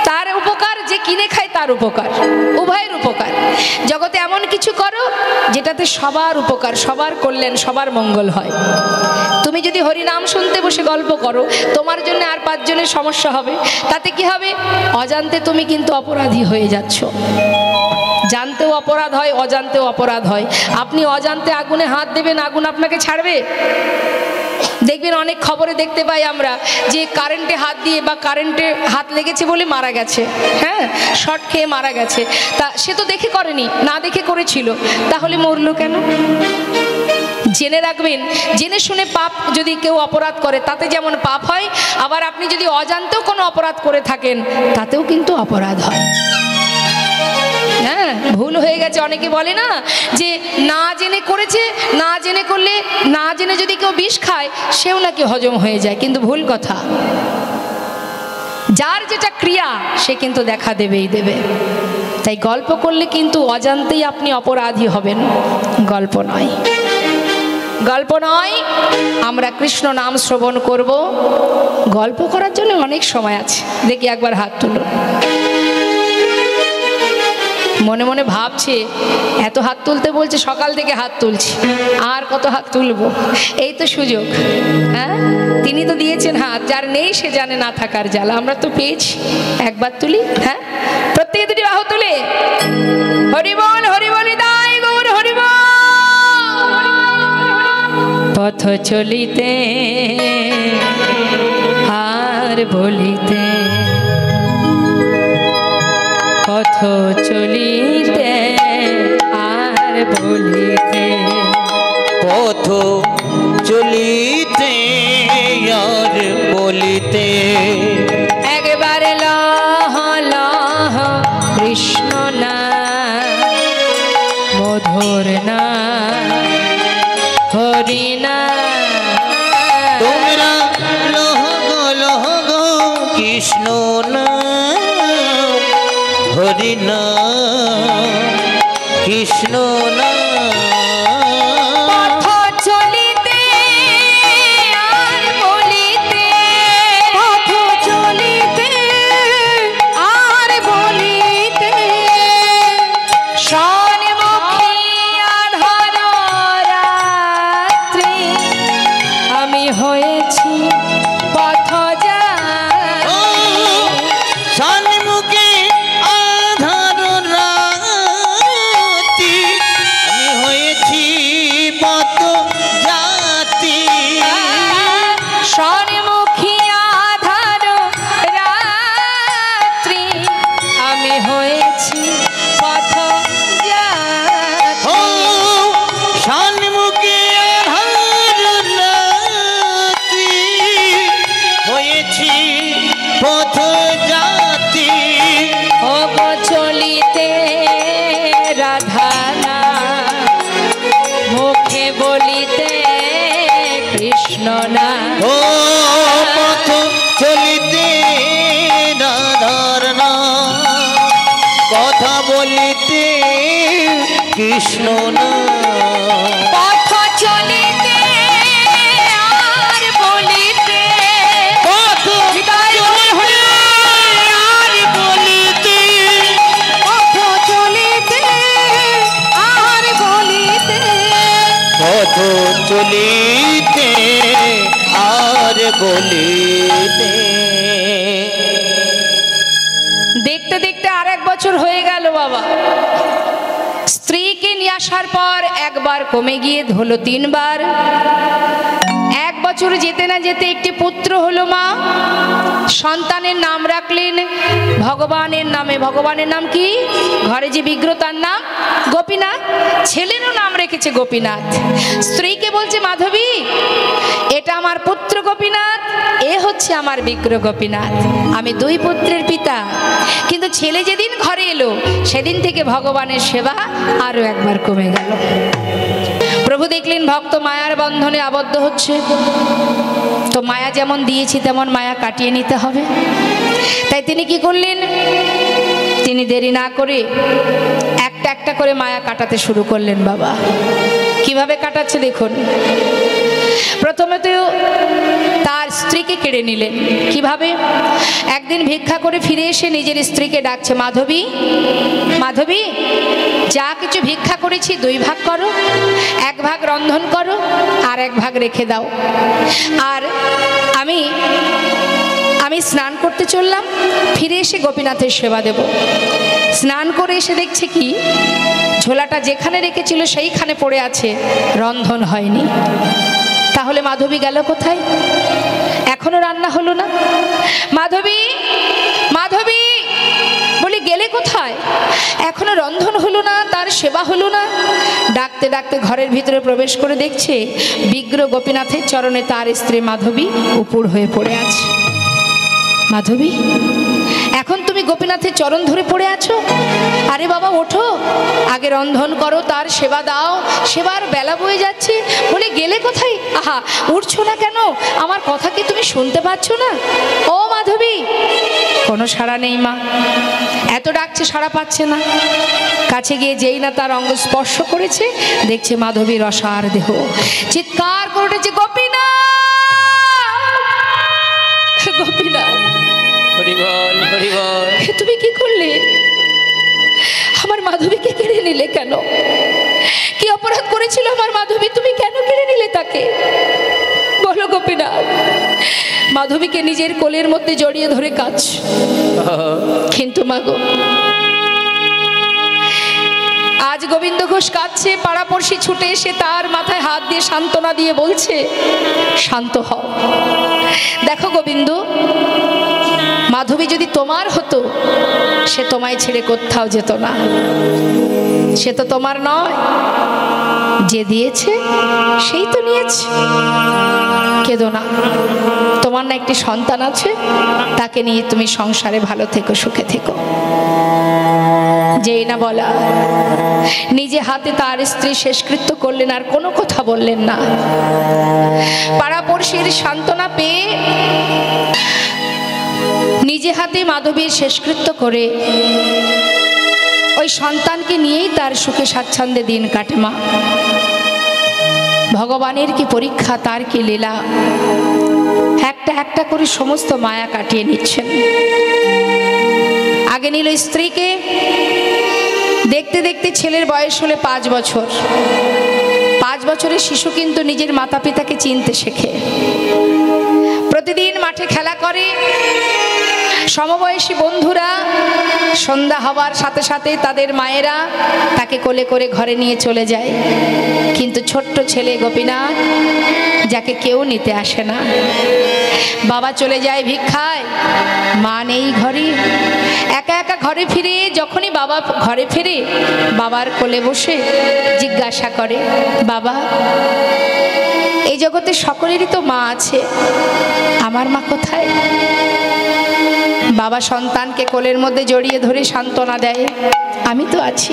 তার উপকার, যে কিনে খায় তার উপকার, উভয়ের উপকার। জগতে এমন কিছু করো যেটাতে সবার উপকার, সবার কল্যাণ, সবার মঙ্গল হয়। তুমি যদি হরিনাম শুনতে বসে গল্প করো, তোমার জন্য আর 5 জনের সমস্যা হবে। তাতে কি হবে? অজান্তে তুমি কিন্তু অপরাধী হয়ে যাচ্ছ। জানতেও অপরাধ হয়, অজান্তেও অপরাধ হয়। আপনি অজান্তে আগুনে হাত দেবেন, আগুন আপনাকে ছাড়বে? দেখবেন অনেক খবরে দেখতে পাই আমরা যে কারেন্টে হাত দিয়ে বা কারেন্টে হাত লেগেছে বলে মারা গেছে। হ্যাঁ, শর্ট খেয়ে মারা গেছে। তা সে তো দেখে করেনি, না দেখে করেছিল, তাহলে মরলো কেন? জেনে রাখবেন, জেনে শুনে পাপ যদি কেউ অপরাধ করে তাতে যেমন পাপ হয়, আবার আপনি যদি অজান্তেও কোনো অপরাধ করে থাকেন তাতেও কিন্তু অপরাধ হয়। হ্যাঁ, ভুল হয়ে গেছে। অনেকে বলে না যে না জেনে করেছে, না জেনে করলে, না জেনে যদি কেউ বিষ খায় সেও নাকি হজম হয়ে যায়, কিন্তু ভুল কথা। যার যেটা ক্রিয়া সে কিন্তু দেখা দেবেই দেবে। তাই গল্প করলে কিন্তু অজান্তেই আপনি অপরাধী হবেন, গল্প নয়, গল্প নয়। আমরা কৃষ্ণ নাম শ্রবণ করব, গল্প করার জন্য অনেক সময় আছে। দেখি একবার হাত তুলো। মনে মনে ভাবছে এত হাত তুলতে বলছে, সকাল থেকে হাত তুলছি, আর কত হাত তুলবো? এই তো সুযোগ। হ্যাঁ, তিনি তো দিয়েছেন হাত, যার নেই সে জানে না থাকার জ্বালা। আমরা তো পেয়েছি, একবার তুলি। হ্যাঁ, প্রত্যেকে দুটি বাহু তুলে হরিবল হরিবলি দাই গৌর হরিবল। পথ চলিতে আর বলিতে, পথ চলিতে আর বলিতে, পথ চলিতে আর বলিতে, একবার লহ লহ কৃষ্ণ না মধুর না হরি না। তোমরা লহ গো কৃষ্ণ না হরি না, কৃষ্ণ না। পথ চলিতে আর বলিতে, পথ চলিতে আর বলিতে, সন্মুখী আঁধার রাত্রি আমি হয়েছি পথ সন্মুখে আধার রাতি, আমি হয়েছি পথ জাতি। সন্মুখী আঁধার রাত্রি আমি হয়েছি পথ ও সন্মুখে আধার রাতি, কৃষ্ণ না। ও পথ চলিতে রাধার নাম, কথা বলিতে কৃষ্ণ না। পথ চলিতে আর বলিতে, পথ চলিতে আর বলিতে, পথ চলিতে আর বলিতে, পথ চলিতে আর বলিতে। দেখতে দেখতে আর 1 বছর হয়ে গেল বাবা। স্ত্রীকে নিয়ে আসার পর একবার কমে গিয়ে হলো 3 বার। 1 বছর যেতে না যেতে একটি পুত্র হলো মা। সন্তানের নাম রাখলেন ভগবানের নামে। ভগবানের নাম কি? ঘরে যে বিগ্রহ তার নাম গোপীনাথ। ছেলেরও নাম রেখেছে গোপীনাথ। স্ত্রীকে বলছে মাধবী, এটা আমার পুত্র গোপীনাথ, এ হচ্ছে আমার বিগ্রহ গোপীনাথ। আমি 2 পুত্রের পিতা। কিন্তু ছেলে যেদিন ঘরে এলো সেদিন থেকে ভগবানের সেবা আরো একবার কমে গেল। প্রভু দেখলেন ভক্ত মায়ার বন্ধনে আবদ্ধ হচ্ছে, তো মায়া যেমন দিয়েছি তেমন মায়া কাটিয়ে নিতে হবে। তাই তিনি কি করলেন? তিনি দেরি না করে একটা একটা করে মায়া কাটাতে শুরু করলেন বাবা। কিভাবে কাটাচ্ছে দেখুন। প্রথমে তো তার স্ত্রীকে কেড়ে নিলেন। কিভাবে? একদিন ভিক্ষা করে ফিরে এসে নিজের স্ত্রীকে ডাকছে, মাধবী, মাধবী, যা কিছু ভিক্ষা করেছি 2 ভাগ করো, 1 ভাগ রন্ধন করো আর 1 ভাগ রেখে দাও। আর আমি স্নান করতে চললাম, ফিরে এসে গোপীনাথের সেবা দেব। স্নান করে এসে দেখছে কি, ঝোলাটা যেখানে রেখেছিল সেইখানে পড়ে আছে, রন্ধন হয়নি। তাহলে মাধবী গেল কোথায়? এখনো রান্না হলো না। মাধবী, মাধবী বলি, গেলে কোথায়? এখনো রন্ধন হলো না, তার সেবা হলো না। ডাকতে ডাকতে ঘরের ভিতরে প্রবেশ করে দেখছে বিগ্রহ গোপীনাথের চরণে তার স্ত্রী মাধবী উপুড় হয়ে পড়ে আছে। মাধবী, এখন তুমি গোপীনাথের চরণ ধরে পড়ে আছো? আরে বাবা ওঠো, আগে রন্ধন করো, তার সেবা দাও, সেবার বেলা বয়ে যাচ্ছে। বলে গেলে কোথায়? আহা, উঠছো না কেন? আমার কথা কি তুমি শুনতে পাচ্ছ না? ও মাধবী, কোনো সাড়া নেই মা। এত ডাকছে, সাড়া পাচ্ছে না। কাছে গিয়ে যেই না তার অঙ্গ স্পর্শ করেছে, দেখছে মাধবীর অসার দেহ। চিৎকার করে উঠেছে, গোপীনাথ, গোপীনাথ, হরিবল হরিবল। তুমি কি করলে? আমার মাধবীকে কেড়ে নিলে কেন? কি অপরাধ করেছিল আমার মাধবী? তুমি কেন কেড়ে নিলে তাকে? বলো গোপীনাথ। মাধবীকে নিজের কোলের মধ্যে জড়িয়ে ধরে কাঁদছ। কিন্তু মাগো, আজ গোবিন্দ ঘোষ কাঁদছে। পাড়াপড়শি ছুটে এসে তার মাথায় হাত দিয়ে সান্ত্বনা দিয়ে বলছে, শান্ত হও। দেখো গোবিন্দ, মাধবী যদি তোমার হতো, সে তোমায় ছেড়ে কোথাও যেত না। সে তো তোমার নয়, যে দিয়েছে সেই তো নিয়েছে। কেঁদো না, তোমার না একটি সন্তান আছে, তাকে নিয়ে তুমি সংসারে ভালো থেকো, সুখে থেকো। যেই না বলা, নিজে হাতে তার স্ত্রী শেষকৃত্য করলেন, আর কোনো কথা বললেন না। পাড়াপড়শির সান্ত্বনা পেয়ে নিজে হাতে মাধবীর শেষকৃত্য করে ওই সন্তানকে নিয়েই তার সুখে স্বাচ্ছন্দ্যে দিন কাটে মা। ভগবানের কি পরীক্ষা, তার কি লীলা। একটা একটা করে সমস্ত মায়া কাটিয়ে নিচ্ছেন। আগে নিল স্ত্রীকে, দেখতে দেখতে ছেলের বয়স হলে 5 বছর। 5 বছরের শিশু কিন্তু নিজের মাতা পিতাকে চিনতে শেখে। প্রতিদিন মাঠে খেলা করে। সমবয়সী বন্ধুরা সন্ধ্যা হবার সাথে সাথে তাদের মায়েরা তাকে কোলে করে ঘরে নিয়ে চলে যায়। কিন্তু ছোট্ট ছেলে গোপীনাথ, যাকে কেউ নিতে আসে না, বাবা চলে যায় ভিক্ষায়, মা নেই ঘরে। একা একা ঘরে ফিরে, যখনই বাবা ঘরে ফিরে, বাবার কোলে বসে জিজ্ঞাসা করে, বাবা, এই জগতে সকলেরই তো মা আছে, আমার মা কোথায়? বাবা সন্তানকে কোলের মধ্যে জড়িয়ে ধরে সান্ত্বনা দেয়, আমি তো আছি,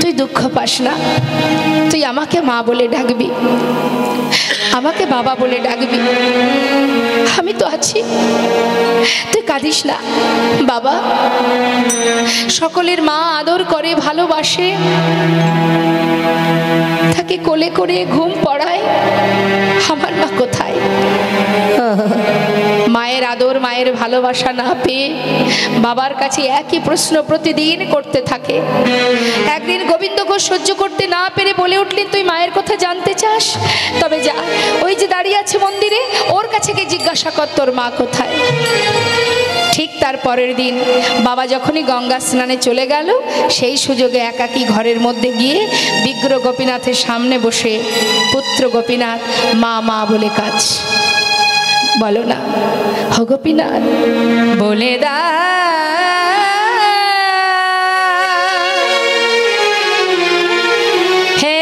তুই দুঃখ পাস না, তুই আমাকে মা বলে ডাকবি, আমাকে বাবা বলে ডাকবি, আমি তো আছি, তুই কাঁদিস না বাবা। সকলের মা আদর করে, ভালোবাসে, তাকে কোলে করে ঘুম পড়ায়, আমার মা কোথায়? মায়ের আদর, মায়ের ভালোবাসা না পেয়ে বাবার কাছে একই প্রশ্ন প্রতিদিন করতে থাকে। একদিন গোবিন্দ ঘোষ সহ্য করতে না পেরে বলে উঠলেন, তুই মায়ের কথা জানতে চাস? তবে যা, ওই যে দাঁড়িয়ে আছে মন্দিরে, ওর কাছে গিয়ে জিজ্ঞাসা কর তোর মা কোথায়। ঠিক তার পরের দিন বাবা যখনই গঙ্গা স্নানে চলে গেল, সেই সুযোগে একাকী ঘরের মধ্যে গিয়ে বিগ্রহ গোপীনাথের সামনে বসে পুত্র গোপীনাথ মা মা বলে কাজ। বলো না, হ গোপীনাথ বলে দা হে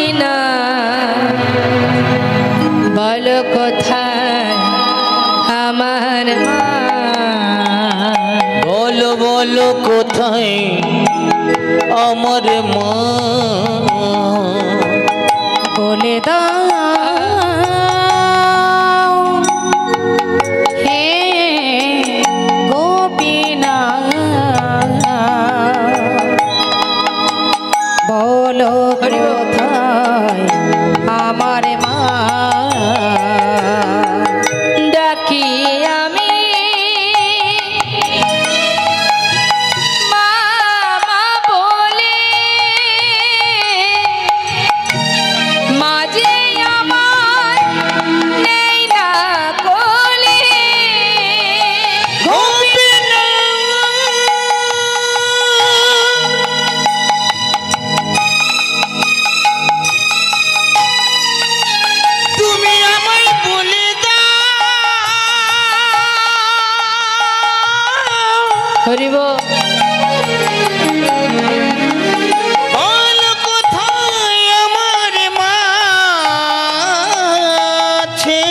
গোপীনাথ, বলো কোথায় আমার মা? বলো বলো কোথায় আমার মা? বলে দাও হে গোপীনাথ, বলো কোথায় আমার মা? ডাকি আমি মা মা বলে, মা যে আমার নেই না কোলে। তুমি আমায় বলে দাও, হরিব বলো কোথায় আমার মা আছে?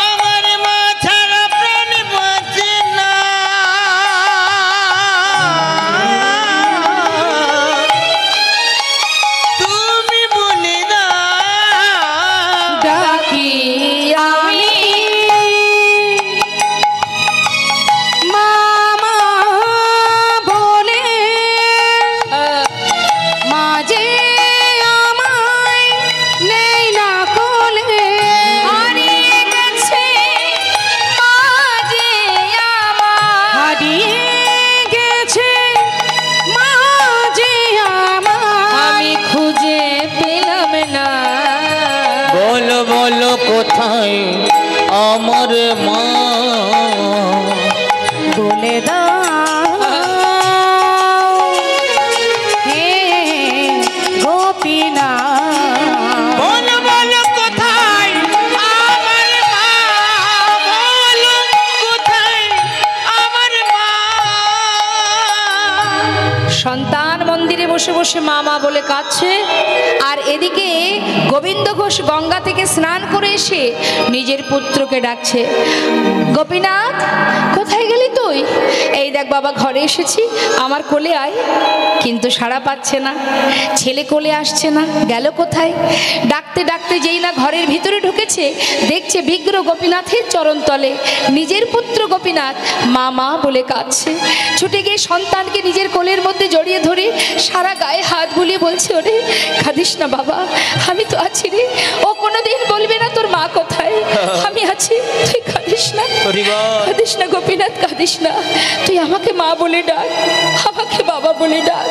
আমার মা ছাড়া প্রাণ বাঁচে না। তুমি বলে দাও, ডাকি আমি মামা বলে, মা যে আমায় নেই না কোলে। হারিয়ে গেছে মা যে আমার, হারিয়ে গেছে মা যে আমার, আমি খুঁজে পেলাম না। বলো বলো কোথায় আমার মা? বলে দাও হে গোপীনাথ, বলো বলো কোথায় আমার মা? বলো কোথায় আমার মা? সন্তান মন্দিরে বসে বসে মা মা বলে কাঁদছে, আর এদিকে গোবিন্দ ঘোষ গঙ্গা থেকে স্নান করে এসে নিজের পুত্রকে ডাকছে, গোপীনাথ কোথায় গেলি তুই? এই দেখ বাবা ঘরে এসেছি, আমার কোলে আয়। কিন্তু সাড়া পাচ্ছে না, ছেলে কোলে আসছে না, গেল কোথায়? ডাকতে ডাকতে যেই না ঘরের ভিতরে ঢুকেছে, দেখছে বিগ্রহ গোপীনাথের চরণতলে নিজের পুত্র গোপীনাথ মা মা বলে কাঁদছে। ছুটে গিয়ে সন্তানকে নিজের কোলের মধ্যে জড়িয়ে ধরে সারা গায়ে হাত বুলিয়ে বলছে, ওরে কাঁদিস না বাবা, আমি তো আছি রে। ও কোনোদিন বলবে না তোর মা কোথায়, আমি আছি, তুই কাঁদিস না, কাঁদিস না গোপীনাথ, কাঁদিস না, তুই আমাকে মা বলে ডাক, আমাকে বাবা বলে ডাক।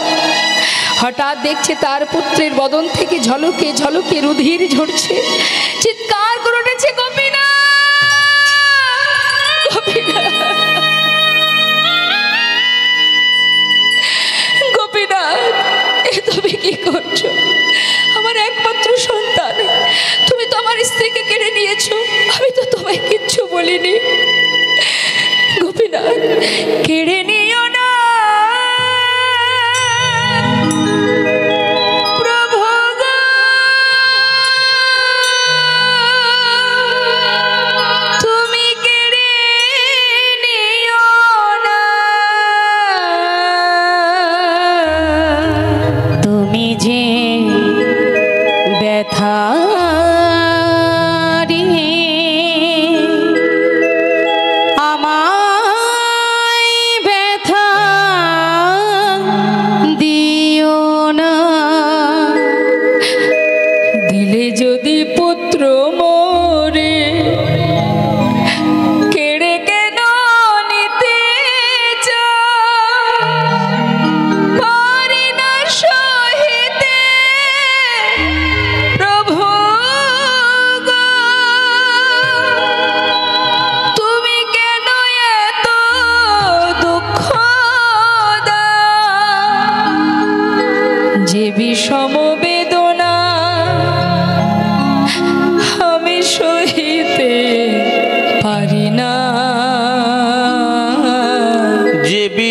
হঠাৎ দেখছে তার পুত্রের বদন থেকে ঝলকে ঝলকে রুধির ঝরছে, চিৎকার করে উঠেছে, গোপীনাথ, গোপীনাথ, গোপীনাথ, এ তুমি কি করছো? আমার একমাত্র সন্তান, তুমি তো আমার স্ত্রীকে কেড়ে নিয়েছো, আমি তো তোমায় কিচ্ছু বলিনি। গোপীনাথ কেড়ে নিও না প্রভু গো,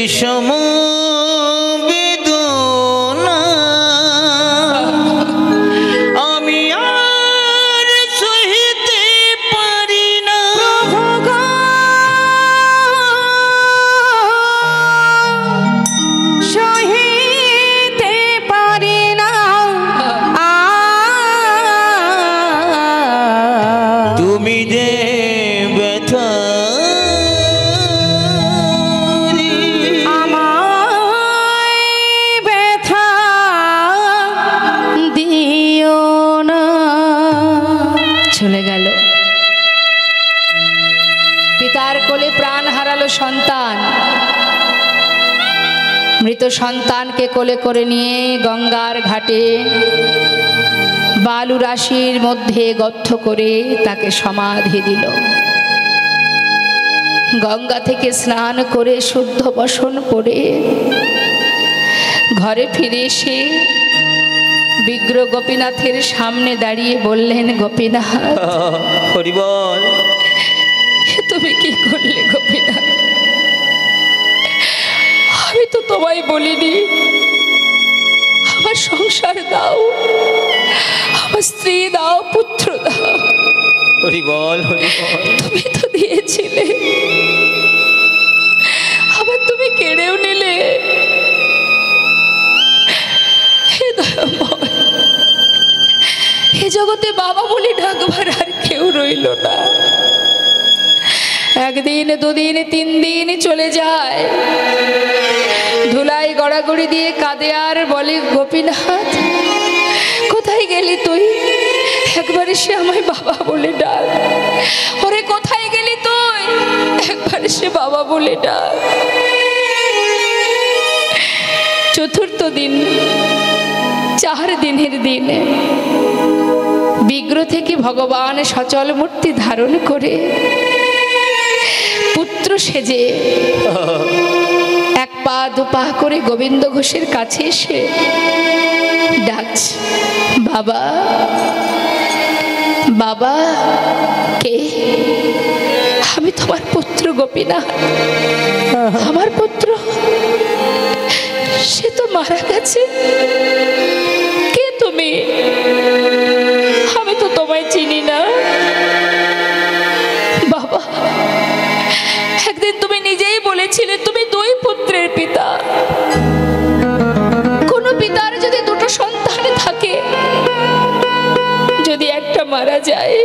বিষম বেদনা আমি আর সহিতে পারি না। সহিতে পারি না তুমি যে ব্যথা আমায় ব্যথা দিও না। চলে গেল। পিতার কোলে প্রাণ হারালো সন্তান। মৃত সন্তানকে কোলে করে নিয়ে গঙ্গার ঘাটে বালু রাশির মধ্যে গর্ত করে তাকে সমাধি দিল। গঙ্গা থেকে স্নান করে শুদ্ধ বসন করে ঘরে ফিরে এসে বিগ্র গোপীনাথের সামনে দাঁড়িয়ে বললেন, গোপীনাথ হরি বল। তুমি কি করলে গোপীনাথ? আমি তো তোমায় বলিনি আমার সংসার দাও, আমার স্ত্রী দাও, পুত্র দাও। হরি বল, হরি বল। তুমি তো দিয়েছিলে, আবার তুমি কেড়েও নিলে। হে দয়াময়, এ জগতে বাবা বলে ডাকবার আর কেউ রইল না। একদিন, দুদিন, 3 দিন চলে যায়। ধুলাই গড়াগড়ি দিয়ে কাঁদে আর বলে, গোপীনাথ কোথায় গেলি তুই? একবার সে আমায় বাবা বলে ডাক। ওরে কোথায় গেলি তুই? একবার সে বাবা বলে ডাক। চতুর্থ দিন, 4 দিনের দিনে বিগ্র থেকে ভগবান সচল মূর্তি ধারণ করে পুত্র সেজে 1 পা 2 পা করে গোবিন্দ ঘোষের কাছে এসে ডাকছে, বাবা, বাবা। কে? আমি তোমার পুত্র গোপীনাথ। আমার পুত্র? সে তো মারা গেছে। কে তুমি? আমি তো তোমায় চিনি না। বাবা, একদিন তুমি নিজেই বলেছিলে তুমি 2 পুত্রের পিতা। কোন পিতার যদি 2টো সন্তান থাকে, যদি একটা মারা যায়,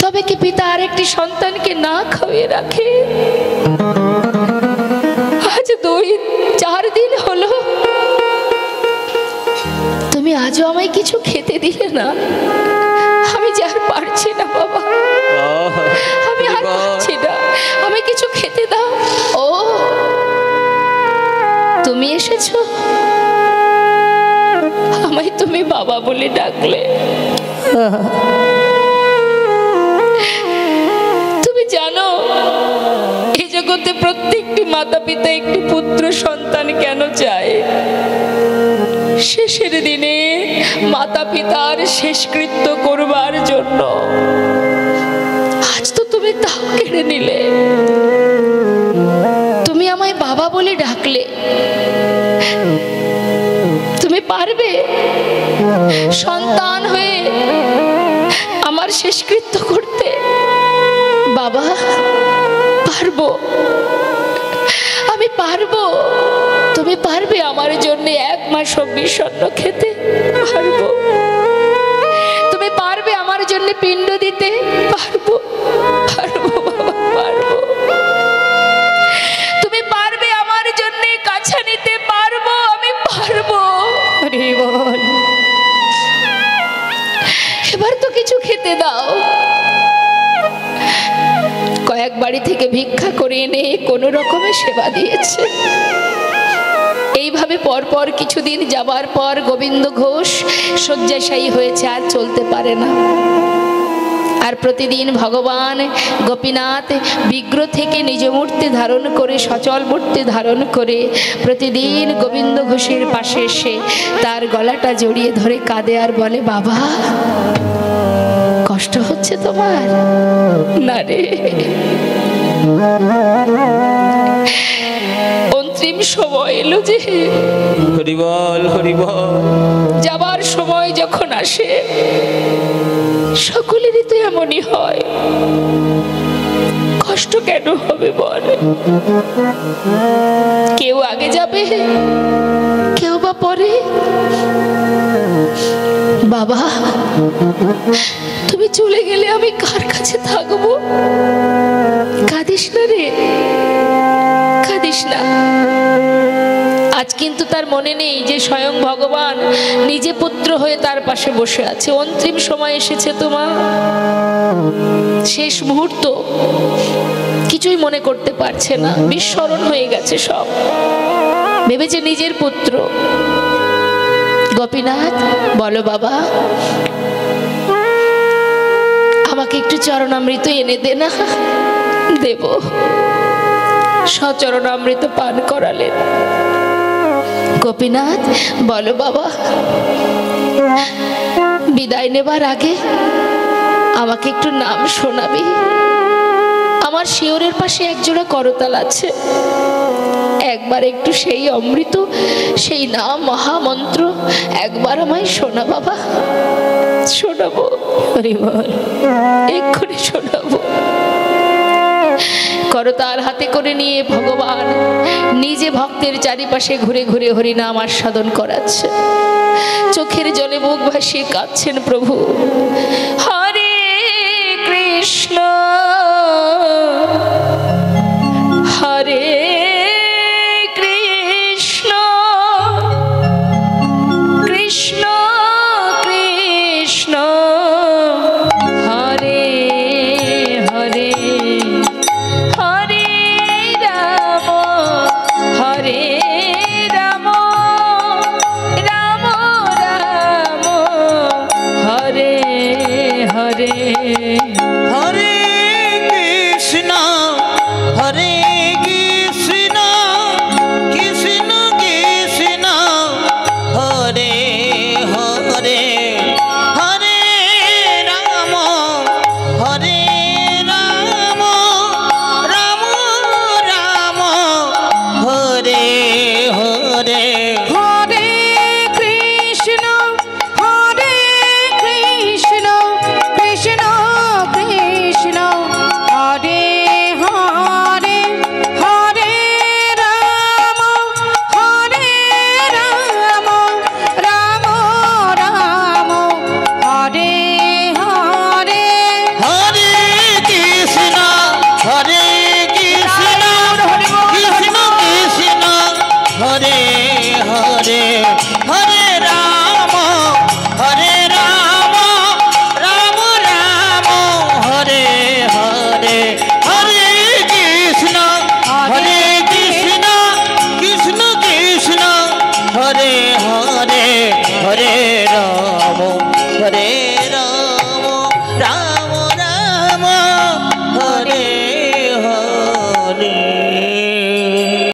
তবে কি পিতা আরেকটি সন্তানকে না খাওয়িয়ে রাখে? আজ 2-4 দিন হলো তুমি আজও আমায় কিছু খেতে দিলে না। আমি যে আর পারছি না বাবা, আমি আর পারছি না। আমি কিছু খেতে দাও। ও, তুমি এসেছো? আমায় তুমি বাবা বলে ডাকলে। তুমি জানো এই জগতে প্রত্যেকটি মাতা পিতা একটি পুত্র সন্তান কেন চায়? শেষের দিনে মাতা পিতার শেষকৃত্য করবার জন্য। আজ তো তুমি তাও কেড়ে নিলে। তুমি আমায় বাবা বলে ডাকলে। তুমি পারবে সন্তান হয়ে আমার শেষকৃত্য করতে? বাবা, পারবো, আমি পারবো। তুমি পারবে আমার জন্য 1 মাস বিষণ্ণ খেতে? পারবো। তুমি পারবে আমার জন্য পিণ্ড দিতে? পারবো, পারবো বাবা, পারবো। তুমি পারবে আমার জন্য কাছা নিতে? পারবো, আমি পারবো। হরি বল। এবার তো কিছু খেতে দাও। কয়েক বাড়ি থেকে ভিক্ষা করে এনে কোনো রকমে সেবা দিয়েছে। এইভাবে পরপর কিছুদিন যাবার পর গোবিন্দ ঘোষ শয্যাশায়ী হয়েছে, আর চলতে পারে না। আর প্রতিদিন ভগবান গোপীনাথ বিগ্র থেকে নিজ মূর্তি ধারণ করে, সচল মূর্তি ধারণ করে প্রতিদিন গোবিন্দ ঘোষের পাশে এসে তার গলাটা জড়িয়ে ধরে কাঁদে আর বলে, বাবা কষ্ট হচ্ছে তোমার? না রে, সময় এলো যে, হরিবল হরিবল। যাবার সময় যখন আসে সকলেরই তো এমনই হয়, কষ্ট কেন হবে বল? কেউ আগে যাবে, কেউ বা পরে। বাবা, তুমি চলে গেলে আমি কার কাছে থাকবো? কাঁদিস না রে, কাঁদিস না। আজ কিন্তু তার মনে নেই যে স্বয়ং ভগবান নিজে পুত্র হয়ে তার পাশে বসে আছে। অন্তিম সময় এসেছে তোমার, শেষ মুহূর্ত, কিছুই মনে করতে পারছে না, বিস্মরণ হয়ে গেছে সব। ভেবেছে নিজের পুত্র। গোপীনাথ, বলো বাবা, আমাকে একটু চরণামৃত এনে দে না। দেব। সচরণামৃত পান করালেন। গোপীনাথ, বলো বাবা, বিদায় নেবার আগে আমাকে একটু নাম শোনাবি? আমার শিয়রের পাশে একজোড়া করতাল আছে, একবার একটু সেই অমৃত, সেই নাম মহামন্ত্র একবার আমায় শোনা বাবা। শোনাবো, হরিবল, এক্ষুনি শোনাবো। করতাল হাতে করে নিয়ে ভগবান নিজে ভক্তের চারিপাশে ঘুরে ঘুরে হরিনাম আস্বাদন করাচ্ছে। চোখের জলে মুখ ভাসিয়ে কাঁদছেন প্রভু। হরে কৃষ্ণ